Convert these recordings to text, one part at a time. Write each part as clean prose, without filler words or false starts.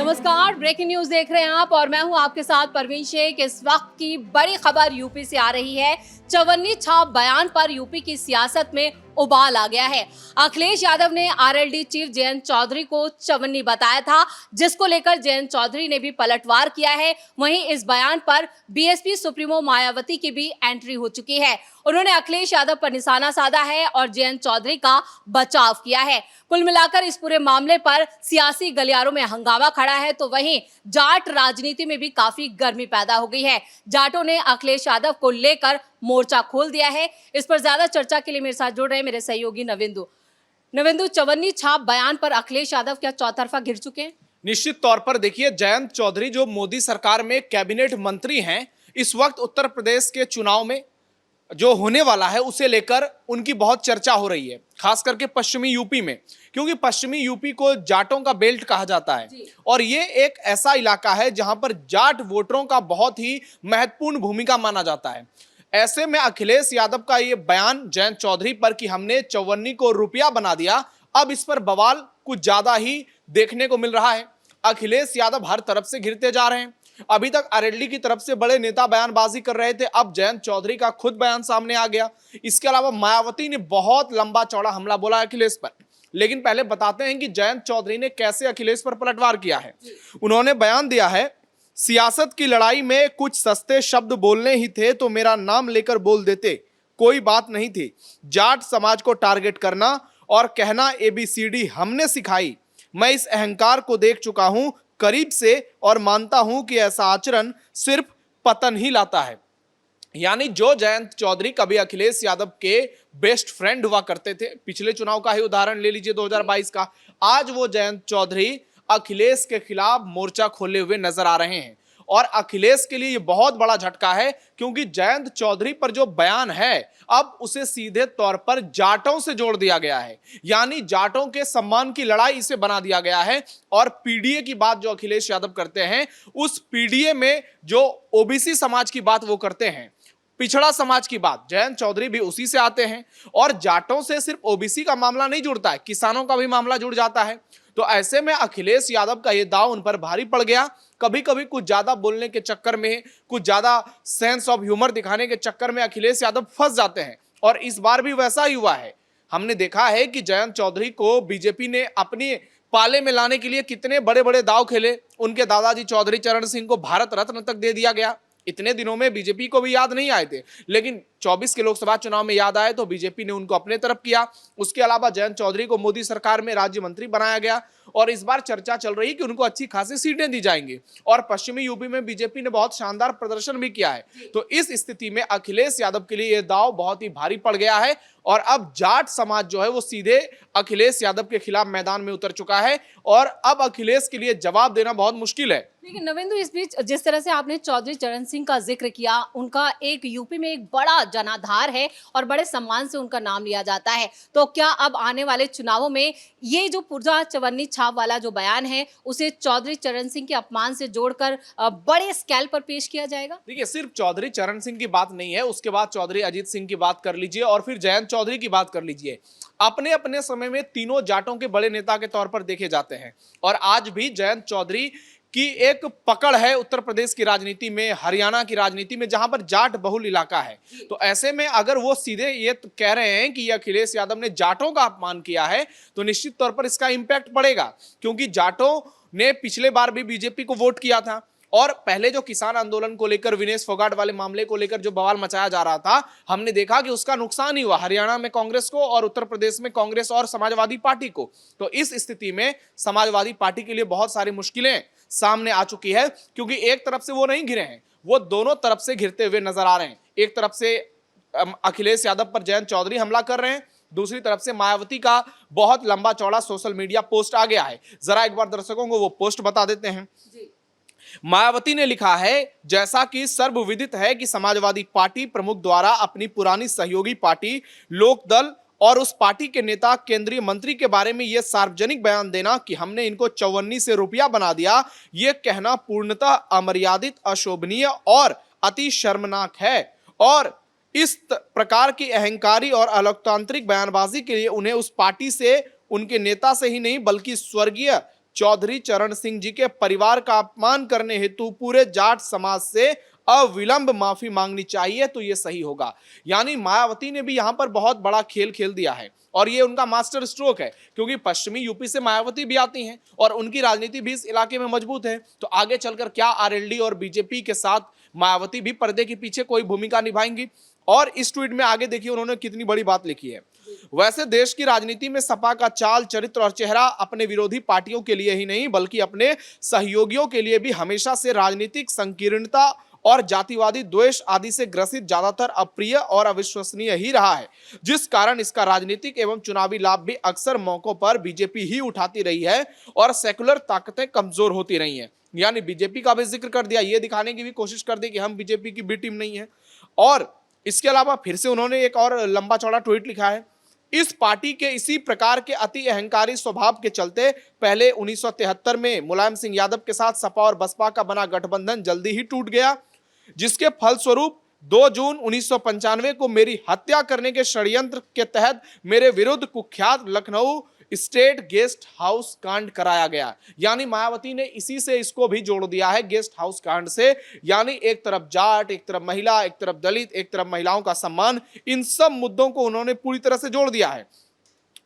नमस्कार, breaking news देख रहे हैं आप और मैं हूं आपके साथ परवीन शेख। इस वक्त की बड़ी खबर यूपी से आ रही है। चवन्नी छाप बयान पर यूपी की सियासत में उबाल आ गया है। अखिलेश यादव ने आरएलडी चीफ जयंत चौधरी को चवन्नी बताया था, जिसको लेकर जयंत चौधरी ने भी पलटवार किया है। वहीं इस बयान पर बीएसपी सुप्रीमो मायावती की भी एंट्री हो चुकी है। उन्होंने अखिलेश यादव पर निशाना साधा है और जयंत चौधरी का बचाव किया है। कुल मिलाकर इस पूरे मामले पर सियासी गलियारों में हंगामा खड़ा है, तो वहीं जाट राजनीति में भी काफी गर्मी पैदा हो गई है। जाटों ने अखिलेश यादव को लेकर मोर्चा खोल दिया है। इस पर ज्यादा चर्चा के लिए मेरे साथ जुड़ रहे हैं मेरे सहयोगी नविंदु। चवन्नी छाप बयान पर अखिलेश यादव क्या चौतरफा घिर चुके हैं? निश्चित तौर पर देखिए, जयंत चौधरी जो मोदी सरकार में कैबिनेट मंत्री हैं, इस वक्त उत्तर प्रदेश के चुनाव में जो होने वाला है उसे लेकर उनकी बहुत चर्चा हो रही है, खास करके पश्चिमी यूपी में, क्योंकि पश्चिमी यूपी को जाटों का बेल्ट कहा जाता है और ये एक ऐसा इलाका है जहां पर जाट वोटरों का बहुत ही महत्वपूर्ण भूमिका माना जाता है। ऐसे में अखिलेश यादव का ये बयान जयंत चौधरी पर कि हमने चौवन्नी को रुपया बना दिया, अब इस पर बवाल कुछ ज्यादा ही देखने को मिल रहा है। अखिलेश यादव हर तरफ से घिरते जा रहे हैं। अभी तक आरएलडी की तरफ से बड़े नेता बयानबाजी कर रहे थे, अब जयंत चौधरी का खुद बयान सामने आ गया। इसके अलावा मायावती ने बहुत लंबा चौड़ा हमला बोला अखिलेश पर। लेकिन पहले बताते हैं कि जयंत चौधरी ने कैसे अखिलेश पर पलटवार किया है। उन्होंने बयान दिया है, सियासत की लड़ाई में कुछ सस्ते शब्द बोलने ही थे तो मेरा नाम लेकर बोल देते, कोई बात नहीं थी। जाट समाज को टारगेट करना और कहना एबीसीडी हमने सिखाई। मैं इस अहंकार को देख चुका हूं करीब से और मानता हूं कि ऐसा आचरण सिर्फ पतन ही लाता है। यानी जो जयंत चौधरी कभी अखिलेश यादव के बेस्ट फ्रेंड हुआ करते थे, पिछले चुनाव का ही उदाहरण ले लीजिए 2022 का, आज वो जयंत चौधरी अखिलेश के खिलाफ मोर्चा खोले हुए नजर आ रहे हैं। और अखिलेश के लिए ये बहुत बड़ा झटका है, क्योंकि जयंत चौधरी पर जो बयान है अब उसे सीधे तौर पर जाटों से जोड़ दिया गया है। यानी जाटों के सम्मान की लड़ाई इसे बना दिया गया है। और पीडीए की बात जो अखिलेश यादव करते हैं, उस पीडीए में जो ओबीसी समाज की बात वो करते हैं, पिछड़ा समाज की बात, जयंत चौधरी भी उसी से आते हैं। और जाटों से सिर्फ ओबीसी का मामला नहीं जुड़ता है, किसानों का भी मामला जुड़ जाता है। तो ऐसे में अखिलेश यादव का ये दांव उन पर भारी पड़ गया। कभी कभी कुछ ज्यादा बोलने के चक्कर में, कुछ ज्यादा सेंस ऑफ ह्यूमर दिखाने के चक्कर में अखिलेश यादव फंस जाते हैं और इस बार भी वैसा ही हुआ है। हमने देखा है कि जयंत चौधरी को बीजेपी ने अपनी पाले में लाने के लिए कितने बड़े बड़े दांव खेले। उनके दादाजी चौधरी चरण सिंह को भारत रत्न तक दे दिया गया। इतने दिनों में बीजेपी को भी याद नहीं आए थे, लेकिन 24 के लोकसभा चुनाव में याद आए तो बीजेपी ने उनको अपने तरफ किया। उसके अलावा जयंत चौधरी को मोदी सरकार में राज्य मंत्री बनाया गया और इस बार चर्चा चल रही है कि उनको अच्छी खासी सीटें दी जाएंगी। और पश्चिमी यूपी में बीजेपी ने बहुत शानदार प्रदर्शन भी किया है। तो इस स्थिति में अखिलेश यादव के लिए यह दांव बहुत ही भारी पड़ गया है और अब जाट समाज जो है वो सीधे अखिलेश यादव के खिलाफ मैदान में उतर चुका है और अब अखिलेश के लिए जवाब देना बहुत मुश्किल है। लेकिन नविंदु, इस बीच जिस तरह से आपने चौधरी चरण सिंह का जिक्र किया, उनका एक यूपी में एक बड़ा जनाधार है और बड़े सम्मान से उनका नाम लिया जाता है। तो क्या अब आने वाले चुनावों में ये जो पूरा चवन्नी छाप वाला जो बयान है उसे चौधरी चरण सिंह के अपमान से जोड़कर बड़े स्केल पर पेश किया जाएगा? देखिए, सिर्फ चौधरी चरण सिंह की बात नहीं है, उसके बाद चौधरी अजीत सिंह की बात कर लीजिए और फिर जयंत चौधरी की बात कर लीजिए। अपने अपने समय में तीनों जाटों के बड़े नेता के तौर पर देखे जाते हैं और आज भी जयंत चौधरी की एक पकड़ है उत्तर प्रदेश की राजनीति में, हरियाणा की राजनीति में, जहां पर जाट बहुल इलाका है। तो ऐसे में अगर वो सीधे ये कह रहे हैं कि ये अखिलेश यादव ने जाटों का अपमान किया है, तो निश्चित तौर पर इसका इंपैक्ट पड़ेगा, क्योंकि जाटों ने पिछले बार भी बीजेपी को वोट किया था और पहले जो किसान आंदोलन को लेकर, विनेश फोगाट वाले मामले को लेकर जो बवाल मचाया जा रहा था, हमने देखा कि उसका नुकसान ही हुआ हरियाणा में कांग्रेस को और उत्तर प्रदेश में कांग्रेस और समाजवादी पार्टी को। तो इस स्थिति में समाजवादी पार्टी के लिए बहुत सारी मुश्किलें सामने आ चुकी है, क्योंकि एक तरफ से वो नहीं घिरे हैं, वो दोनों तरफ से घिरते हुए नजर आ रहे हैं। एक तरफ से अखिलेश यादव पर जयंत चौधरी हमला कर रहे हैं, दूसरी तरफ से मायावती का बहुत लंबा चौड़ा सोशल मीडिया पोस्ट आ गया है। जरा एक बार दर्शकों को वो पोस्ट बता देते हैं। मायावती ने लिखा है, जैसा कि सर्वविदित है कि समाजवादी पार्टी प्रमुख द्वारा अपनी पुरानी सहयोगी पार्टी लोकदल और उस पार्टी के नेता केंद्रीय मंत्री के बारे में यह सार्वजनिक बयान देना कि हमने इनको चौवन्नी से रुपया बना दिया, यह कहना पूर्णतः अमर्यादित, अशोभनीय और अति शर्मनाक है। और इस प्रकार की अहंकारी और अलोकतांत्रिक बयानबाजी के लिए उन्हें उस पार्टी से, उनके नेता से ही नहीं बल्कि स्वर्गीय चौधरी चरण सिंह जी के परिवार का अपमान करने हेतु पूरे जाट समाज से अविलंब माफी मांगनी चाहिए तो ये सही होगा। यानी मायावती ने भी यहां पर बहुत बड़ा खेल खेल दिया है और ये उनका मास्टर स्ट्रोक है, क्योंकि पश्चिमी यूपी से मायावती भी आती हैं और उनकी राजनीति भी इस इलाके में मजबूत है। तो आगे चलकर क्या आरएलडी और बीजेपी के साथ मायावती भी पर्दे के पीछे कोई भूमिका निभाएंगी? और इस ट्वीट में आगे देखिए उन्होंने कितनी बड़ी बात लिखी है। वैसे देश की राजनीति में सपा का चाल, चरित्र और चेहरा अपने विरोधी पार्टियों के लिए ही नहीं बल्कि अपने सहयोगियों के लिए भी हमेशा से राजनीतिक संकीर्णता और जातिवादी द्वेष आदि से ग्रसित ज्यादातर अप्रिय और अविश्वसनीय ही रहा है, जिस कारण इसका राजनीतिक एवं चुनावी लाभ भी अक्सर मौकों पर बीजेपी ही उठाती रही है और सेकुलर ताकतें कमजोर होती रही हैं। यानी बीजेपी का भी जिक्र कर दिया, ये दिखाने की भी कोशिश कर दी कि हम बीजेपी की बी टीम नहीं है। और इसके अलावा फिर से उन्होंने एक और लंबा चौड़ा ट्वीट लिखा है। इस पार्टी के इसी प्रकार के अति अहंकारी स्वभाव के चलते पहले 1973 में मुलायम सिंह यादव के साथ सपा और बसपा का बना गठबंधन जल्दी ही टूट गया, जिसके फलस्वरूप 2 जून 1995 को मेरी हत्या करने के षड्यंत्र के तहत मेरे विरुद्ध कुख्यात लखनऊ स्टेट गेस्ट हाउस कांड कराया गया। यानी मायावती ने इसी से इसको भी जोड़ दिया है, गेस्ट हाउस कांड से। यानी एक तरफ जाट, एक तरफ महिला, एक तरफ दलित, एक तरफ महिलाओं का सम्मान, इन सब मुद्दों को उन्होंने पूरी तरह से जोड़ दिया है।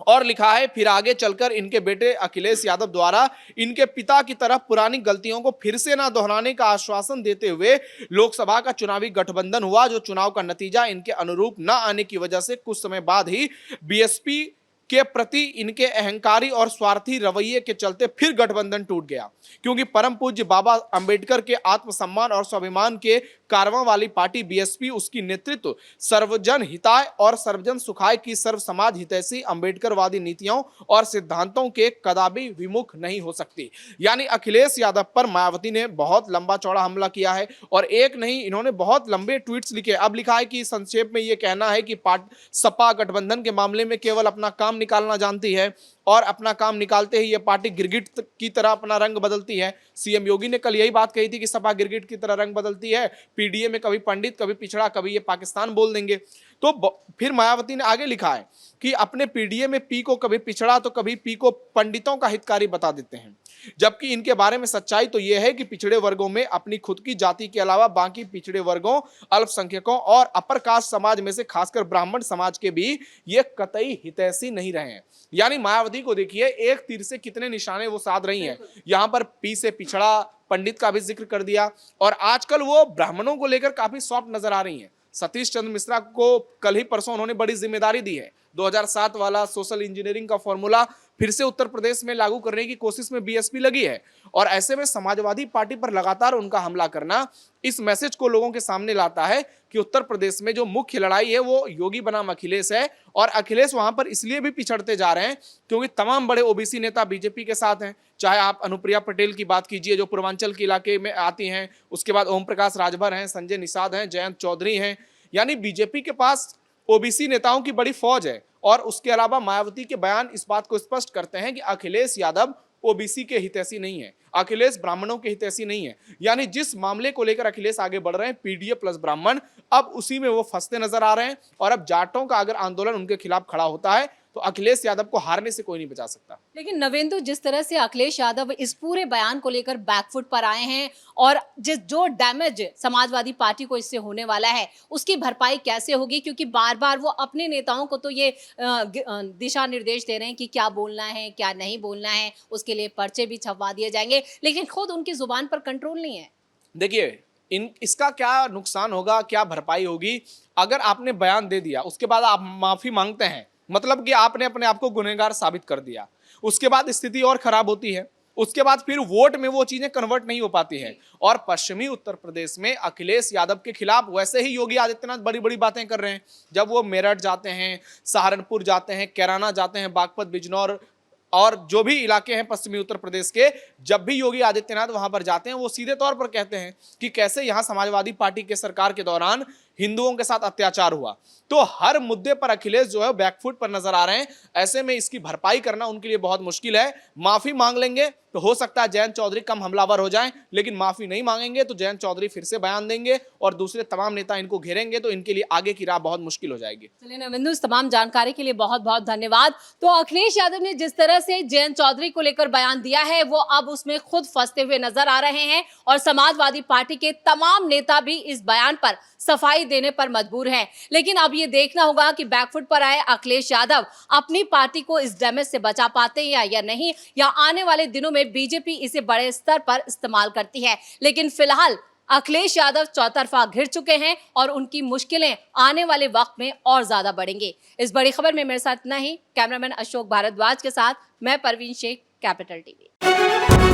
और लिखा है फिर आगे चलकर इनके बेटे अखिलेश यादव द्वारा इनके पिता की तरफ पुरानी गलतियों को फिर से ना दोहराने का आश्वासन देते हुए लोकसभा का चुनावी गठबंधन हुआ, जो चुनाव का नतीजा इनके अनुरूप न आने की वजह से कुछ समय बाद ही बीएसपी के प्रति इनके अहंकारी और स्वार्थी रवैये के चलते फिर गठबंधन टूट गया, क्योंकि परम पूज्य बाबा अंबेडकर के आत्मसम्मान और स्वाभिमान के कारवां वाली पार्टी बीएसपी, उसकी नेतृत्व सर्वजन हिताय और सर्वजन सुखाय की सर्व समाज हितैषी अंबेडकरवादी नीतियों और सिद्धांतों के कदापि विमुख नहीं हो सकती। यानी अखिलेश यादव पर मायावती ने बहुत लंबा चौड़ा हमला किया है और एक नहीं, इन्होंने बहुत लंबे ट्वीट्स लिखे। अब लिखा है कि संक्षेप में यह कहना है कि सपा गठबंधन के मामले में केवल अपना काम निकालना जानती है और अपना काम निकालते ही यह पार्टी गिरगिट की तरह अपना रंग बदलती है। सीएम योगी ने कल यही बात कही थी कि सपा गिरगिट की तरह रंग बदलती है, पीडीए में कभी पंडित, कभी पिछड़ा, कभी ये पाकिस्तान बोल देंगे। तो फिर मायावती ने आगे लिखा है कि अपने पीडीए में पी को कभी पिछड़ा तो कभी पी को पंडितों का हितकारी बता देते हैं, जबकि इनके बारे में सच्चाई तो यह है कि पिछड़े वर्गों में अपनी खुद की जाति के अलावा बाकी पिछड़े वर्गों, अल्पसंख्यकों और अपर कास्ट समाज में से खासकर ब्राह्मण समाज के भी ये कतई हितैषी नहीं रहे हैं। यानी मायावती को देखिए एक तीर से कितने निशाने वो साध रही हैं। यहां पर पी से पिछड़ा, पंडित का भी जिक्र कर दिया और आजकल वो ब्राह्मणों को लेकर काफी सॉफ्ट नजर आ रही हैं। सतीश चंद्र मिश्रा को कल ही परसों उन्होंने बड़ी जिम्मेदारी दी है। 2007 वाला सोशल इंजीनियरिंग का फॉर्मूला फिर से उत्तर प्रदेश में लागू करने की कोशिश में बीएसपी लगी है और ऐसे में समाजवादी पार्टी पर लगातार उनका हमला करना इस मैसेज को लोगों के सामने लाता है कि उत्तर प्रदेश में जो मुख्य लड़ाई है वो योगी बनाम अखिलेश है और अखिलेश वहां पर इसलिए भी पिछड़ते जा रहे हैं क्योंकि तमाम बड़े ओबीसी नेता बीजेपी के साथ हैं। चाहे आप अनुप्रिया पटेल की बात कीजिए जो पूर्वांचल के इलाके में आती हैं, उसके बाद ओम प्रकाश राजभर हैं, संजय निषाद हैं, जयंत चौधरी हैं। यानी बीजेपी के पास ओबीसी नेताओं की बड़ी फौज है और उसके अलावा मायावती के बयान इस बात को स्पष्ट करते हैं कि अखिलेश यादव ओबीसी के हितैषी नहीं है, अखिलेश ब्राह्मणों के हितैषी नहीं है। यानी जिस मामले को लेकर अखिलेश आगे बढ़ रहे हैं पीडीए प्लस ब्राह्मण, अब उसी में वो फंसते नजर आ रहे हैं और अब जाटों का अगर आंदोलन उनके खिलाफ खड़ा होता है तो अखिलेश यादव को हारने से कोई नहीं बचा सकता। लेकिन नवेंदु, जिस तरह से अखिलेश यादव इस पूरे बयान को लेकर बैकफुट पर आए हैं और जो डैमेज समाजवादी पार्टी को इससे होने वाला है उसकी भरपाई कैसे होगी, क्योंकि बार बार वो अपने नेताओं को तो ये दिशा निर्देश दे रहे हैं कि क्या बोलना है क्या नहीं बोलना है, उसके लिए पर्चे भी छपवा दिए जाएंगे, लेकिन खुद उनकी जुबान पर कंट्रोल नहीं है। देखिए इसका क्या नुकसान होगा, क्या भरपाई होगी? अगर आपने बयान दे दिया उसके बाद आप माफी मांगते हैं, मतलब कि आपने अपने आप को गुनहगार साबित कर दिया, उसके बाद स्थिति और खराब होती है। उसके बाद फिर वोट में वो चीजें कन्वर्ट नहीं हो पाती है और पश्चिमी उत्तर प्रदेश में अखिलेश यादव के खिलाफ वैसे ही योगी आदित्यनाथ बड़ी बड़ी बातें कर रहे हैं। जब वो मेरठ जाते हैं, सहारनपुर जाते हैं, कैराना जाते हैं, बागपत, बिजनौर और जो भी इलाके हैं पश्चिमी उत्तर प्रदेश के, जब भी योगी आदित्यनाथ वहां पर जाते हैं वो सीधे तौर पर कहते हैं कि कैसे यहां समाजवादी पार्टी के सरकार के दौरान हिंदुओं के साथ अत्याचार हुआ। तो हर मुद्दे पर अखिलेश जो है बैकफुट पर नजर आ रहे हैं। ऐसे में इसकी भरपाई करना उनके लिए बहुत मुश्किल है। माफी मांग लेंगे तो हो सकता है जयंत चौधरी कम हमलावर हो जाएं, लेकिन माफी नहीं मांगेंगे तो जयंत चौधरी फिर से बयान देंगे और दूसरे तमाम नेता इनको घेरेंगे, तो इनके लिए आगे की राह बहुत मुश्किल हो जाएगी। चलिए नवेंदु, इस तमाम जानकारी के लिए बहुत बहुत धन्यवाद। तो अखिलेश यादव ने जिस तरह से जयंत चौधरी को लेकर बयान दिया है, वो अब उसमें खुद फंसते हुए नजर आ रहे हैं और समाजवादी पार्टी के तमाम नेता भी इस बयान पर सफाई देने पर मजबूर हैं। लेकिन अब ये देखना होगा कि बैकफुट पर आए अखिलेश यादव अपनी पार्टी को इस डैमेज से बचा पाते हैं या नहीं, या आने वाले दिनों में बीजेपी इसे बड़े स्तर पर इस्तेमाल करती है। लेकिन फिलहाल अखिलेश यादव चौतरफा घिर चुके हैं और उनकी मुश्किलें आने वाले वक्त में और ज्यादा बढ़ेंगी। इस बड़ी खबर में मेरे साथ इतना ही। कैमरामैन अशोक भारद्वाज के साथ मैं परवीन शेख, कैपिटल टीवी।